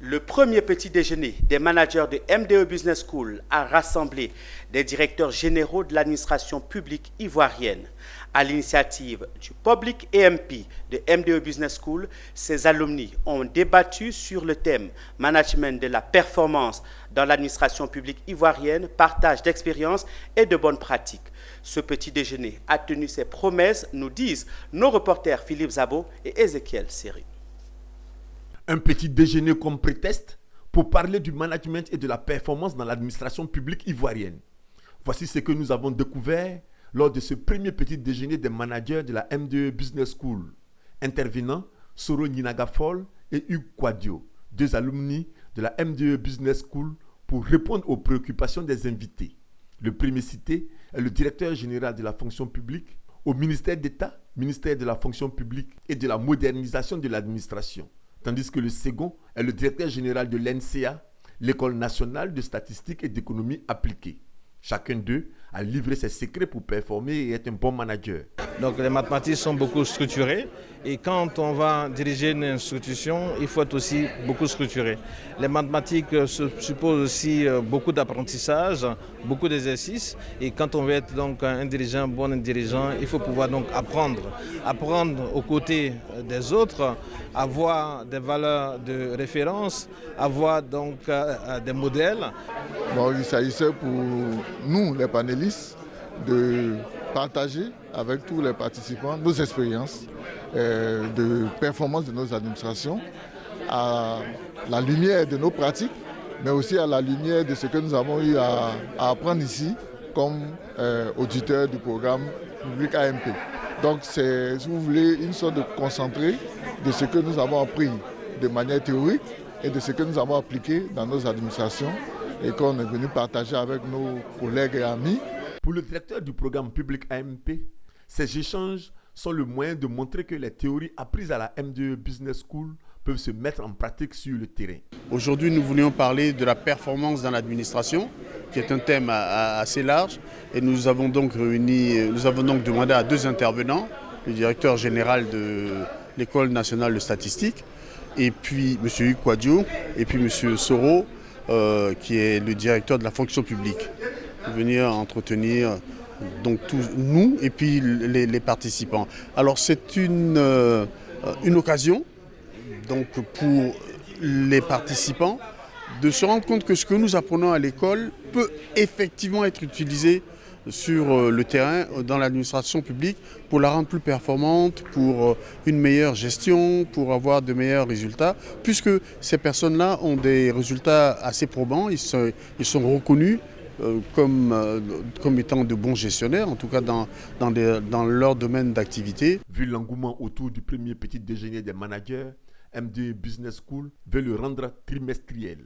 Le premier petit déjeuner des managers de MDE Business School a rassemblé des directeurs généraux de l'administration publique ivoirienne. À l'initiative du Public EMP de MDE Business School, ces alumni ont débattu sur le thème Management de la performance dans l'administration publique ivoirienne, partage d'expériences et de bonnes pratiques. Ce petit déjeuner a tenu ses promesses, nous disent nos reporters Philippe Zabo et Ézéchiel Seri. Un petit déjeuner comme prétexte pour parler du management et de la performance dans l'administration publique ivoirienne. Voici ce que nous avons découvert lors de ce premier petit déjeuner des managers de la MDE Business School. Intervenants, Soro Ninagafol et Hugues Quadio, deux alumni de la MDE Business School, pour répondre aux préoccupations des invités. Le premier cité est le directeur général de la fonction publique au ministère d'État, ministère de la fonction publique et de la modernisation de l'administration. Tandis que le second est le directeur général de l'NCA, l'École nationale de statistique et d'économie appliquée. Chacun d'eux a livré ses secrets pour performer et être un bon manager. Donc les mathématiques sont beaucoup structurées et quand on va diriger une institution, il faut être aussi beaucoup structuré. Les mathématiques supposent aussi beaucoup d'apprentissage, beaucoup d'exercices et quand on veut être donc un dirigeant, bon dirigeant, il faut pouvoir donc apprendre aux côtés des autres, avoir des valeurs de référence, avoir donc des modèles. Donc il s'agissait pour nous, les panélistes, de partager avec tous les participants nos expériences de performance de nos administrations à la lumière de nos pratiques, mais aussi à la lumière de ce que nous avons eu à apprendre ici comme auditeurs du programme Public AMP. Donc c'est, si vous voulez, une sorte de concentré de ce que nous avons appris de manière théorique et de ce que nous avons appliqué dans nos administrations et qu'on est venu partager avec nos collègues et amis. Pour le directeur du programme Public AMP, ces échanges sont le moyen de montrer que les théories apprises à la MDE Business School peuvent se mettre en pratique sur le terrain. Aujourd'hui, nous voulions parler de la performance dans l'administration, qui est un thème assez large. Et nous avons donc demandé à deux intervenants, le directeur général de l'École nationale de statistique, et puis M. Hugues Quadio, et puis M. Soro, qui est le directeur de la fonction publique, de venir entretenir donc tous nous et puis les participants. Alors c'est une occasion donc pour les participants de se rendre compte que ce que nous apprenons à l'école peut effectivement être utilisé sur le terrain dans l'administration publique pour la rendre plus performante, pour une meilleure gestion, pour avoir de meilleurs résultats, puisque ces personnes-là ont des résultats assez probants, ils sont reconnus comme étant de bons gestionnaires, en tout cas dans leur domaine d'activité. Vu l'engouement autour du premier petit déjeuner des managers, MDE Business School veut le rendre trimestriel.